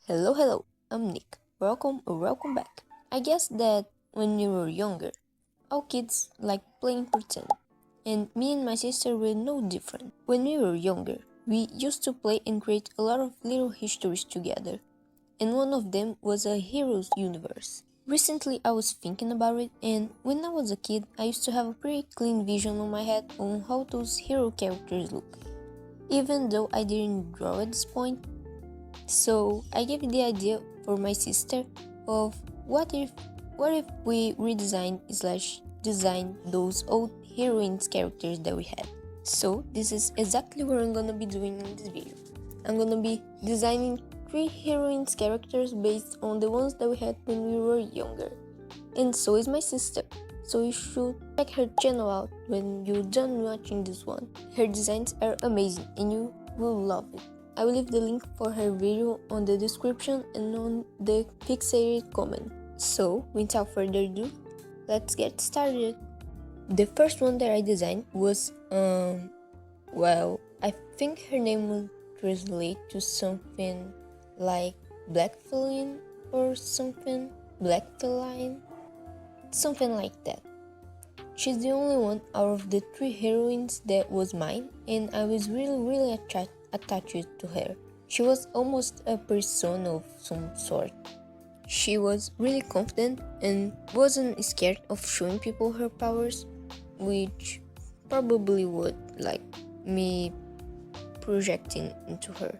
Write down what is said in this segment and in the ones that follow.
Hello, I'm Nick. Welcome or welcome back. I guess that when we were younger, all kids like playing pretend, and me and my sister were no different. When we were younger, we used to play and create a lot of little histories together, and one of them was a hero's universe. Recently, I was thinking about it, and when I was a kid, I used to have a pretty clean vision on my head on how those hero characters look, even though I didn't draw at this point. So I gave the idea for my sister of what if we redesign those old heroines characters that we had. So this is exactly what I'm gonna be doing in this video. I'm gonna be designing 3 heroines characters based on the ones that we had when we were younger. And so is my sister. So you should check her channel out when you're done watching this one. Her designs are amazing and you will love it. I will leave the link for her video on the description and on the fixated comment. So, without further ado, let's get started. The first one that I designed was, I think her name will translate to something like Black Feline or something, Black Feline, something like that. She's the only one out of the 3 heroines that was mine, and I was really attached to her. She was almost a persona of some sort. She was really confident and wasn't scared of showing people her powers, which probably would like me projecting into her.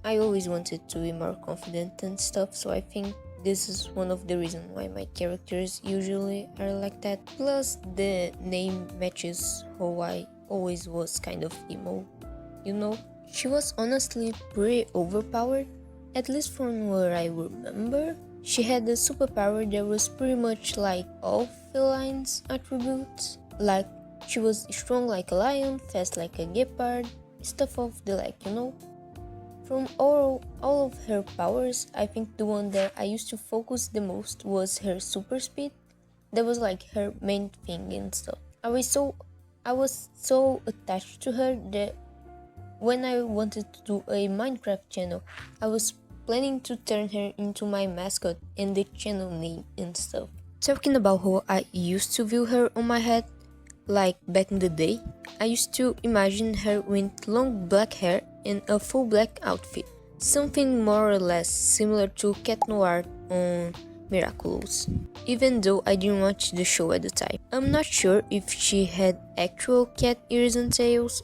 I always wanted to be more confident and stuff, so I think this is one of the reasons why my characters usually are like that. Plus, the name matches how I always was kind of emo, you know? She was honestly pretty overpowered, at least from what I remember. She had a superpower that was pretty much like all felines attributes. Like, she was strong like a lion, fast like a gepard, stuff of the like, you know? From all of her powers, I think the one that I used to focus the most was her super speed. That was like her main thing and stuff. I was so attached to her that when I wanted to do a Minecraft channel, I was planning to turn her into my mascot and the channel name and stuff. Talking about how I used to view her on my head, like back in the day, I used to imagine her with long black hair and a full black outfit, something more or less similar to Cat Noir on Miraculous, even though I didn't watch the show at the time. I'm not sure if she had actual cat ears and tails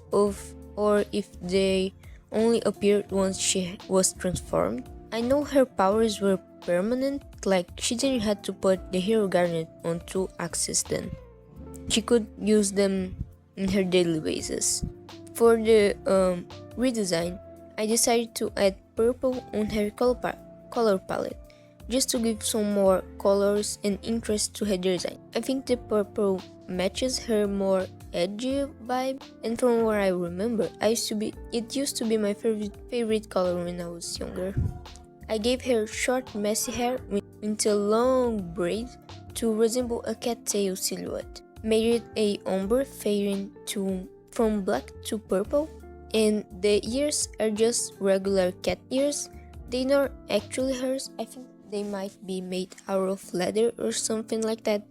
or if they only appeared once she was transformed. I know her powers were permanent, like she didn't have to put the hero garnet on to access them. She could use them in her daily basis. For the redesign, I decided to add purple on her color palette, just to give some more colors and interest to her design. I think the purple matches her more edgy vibe, and from what I remember, it used to be my favorite color when I was younger. I gave her short messy hair with a long braid to resemble a cattail silhouette. Made it a ombre fading from black to purple, and the ears are just regular cat ears. They not actually hers. I think they might be made out of leather or something like that.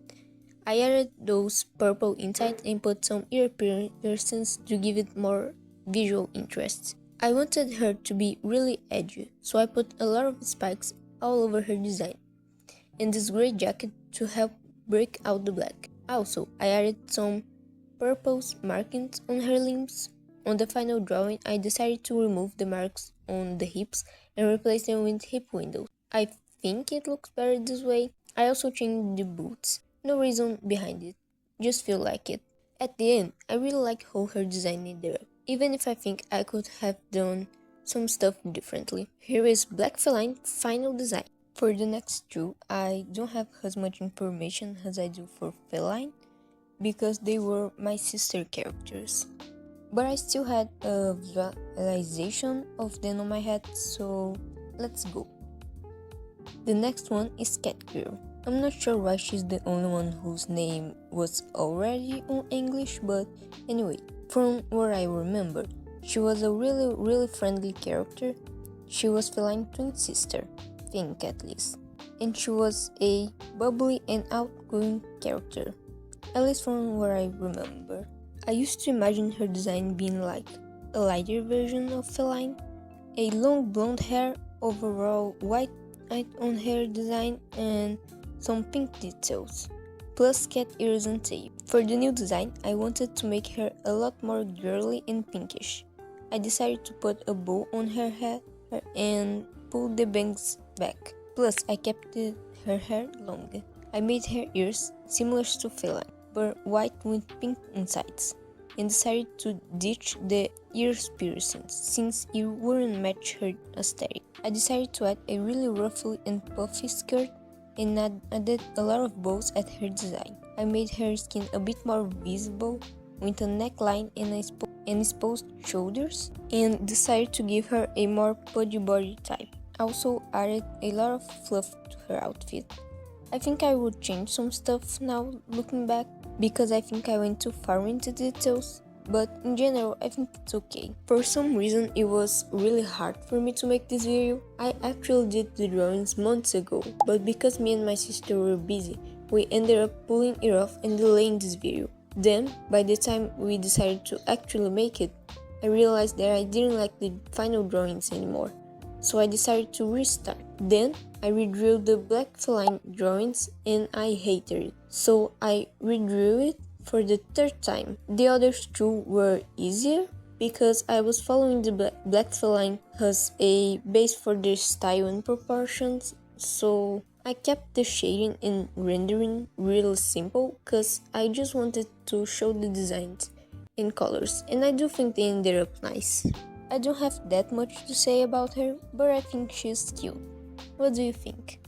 I added those purple inside and put some ear piercings to give it more visual interest. I wanted her to be really edgy, so I put a lot of spikes all over her design, and this gray jacket to help break out the black. Also, I added some purple markings on her limbs. On the final drawing, I decided to remove the marks on the hips and replace them with hip windows. I think it looks better this way. I also changed the boots. No reason behind it, just feel like it. At the end, I really like how her design ended up, even if I think I could have done some stuff differently. Here is Black Feline final design. For the next 2, I don't have as much information as I do for Feline, because they were my sister characters. But I still had a visualization of them on my head, so let's go. The next one is Cat Girl. I'm not sure why she's the only one whose name was already on English, but anyway, from what I remember, she was a really friendly character. She was Feline's twin sister, think at least, and she was a bubbly and outgoing character, at least from what I remember. I used to imagine her design being like a lighter version of Feline, a long blonde hair, overall white on hair design, and some pink details, plus cat ears and tail. For the new design, I wanted to make her a lot more girly and pinkish. I decided to put a bow on her head and pull the bangs back. Plus, I kept her hair long. I made her ears similar to Feline, but white with pink insides, and decided to ditch the ear piercings since it wouldn't match her aesthetic. I decided to add a really ruffly and puffy skirt and added a lot of bows at her design. I made her skin a bit more visible with a neckline and exposed shoulders, and decided to give her a more pudgy body type. I also added a lot of fluff to her outfit. I think I would change some stuff now looking back, because I think I went too far into details, but in general I think it's okay. For some reason it was really hard for me to make this video. I actually did the drawings months ago, but because me and my sister were busy, we ended up pulling it off and delaying this video. Then, by the time we decided to actually make it, I realized that I didn't like the final drawings anymore, so I decided to restart. Then I redrew the black Feline drawings and I hated it, so I redrew it for the third time. The other two were easier because I was following the black Feline as a base for their style and proportions, so I kept the shading and rendering really simple because I just wanted to show the designs in colors, and I do think they ended up nice. I don't have that much to say about her, but I think she's cute. What do you think?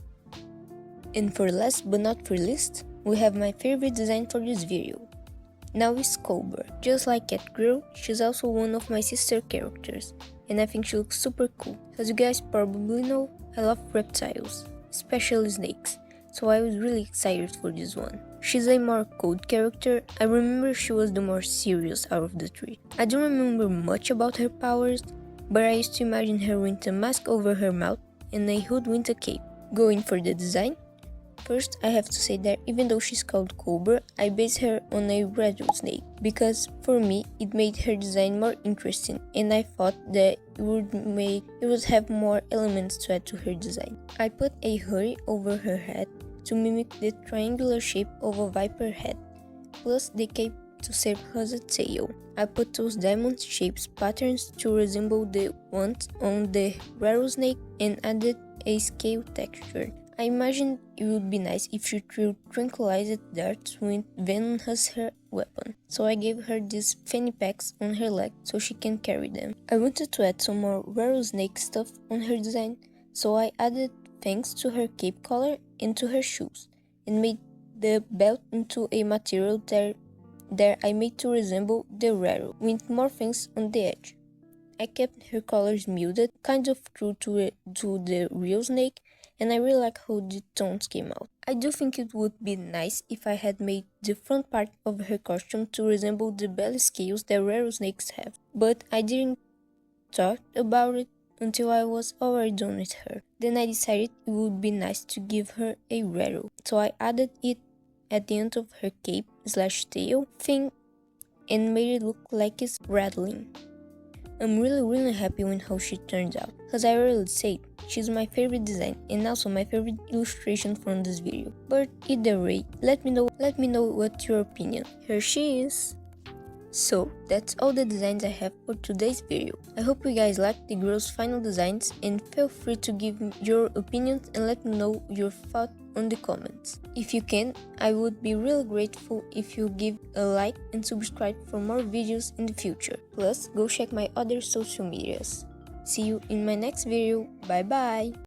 And for last but not for least, we have my favorite design for this video. Now is Cobra. Just like Cat Girl, she's also one of my sister characters, and I think she looks super cool. As you guys probably know, I love reptiles, especially snakes, so I was really excited for this one. She's a more cold character. I remember she was the more serious out of the three. I don't remember much about her powers, but I used to imagine her with a mask over her mouth and a hood with a cape. Going for the design, first I have to say that even though she's called Cobra, I based her on a rattlesnake, because for me it made her design more interesting, and I thought that it would have more elements to add to her design. I put a hoodie over her head to mimic the triangular shape of a viper head, plus the cape to serve as a tail. I put those diamond-shaped patterns to resemble the ones on the rattlesnake and added a scale texture. I imagined it would be nice if she threw tranquilized darts with venom as her weapon, so I gave her these fanny packs on her leg so she can carry them. I wanted to add some more rattlesnake stuff on her design, so I added fangs to her cape collar and to her shoes, and made the belt into a material that I made to resemble the rattle, with more fangs on the edge. I kept her colors muted, kind of true to the real snake, and I really like how the tones came out. I do think it would be nice if I had made the front part of her costume to resemble the belly scales that rattlesnakes have, but I didn't thought about it until I was already done with her. Then I decided it would be nice to give her a rattle, so I added it at the end of her cape/tail thing and made it look like it's rattling. I'm really happy with how she turned out, cause I already said she's my favorite design and also my favorite illustration from this video. But either way, let me know what's your opinion. Here she is. So that's all the designs I have for today's video. I hope you guys liked the girls' final designs, and feel free to give me your opinions and let me know your thoughts on the comments. If you can, I would be really grateful if you give a like and subscribe for more videos in the future. Plus, go check my other social medias. See you in my next video. Bye bye!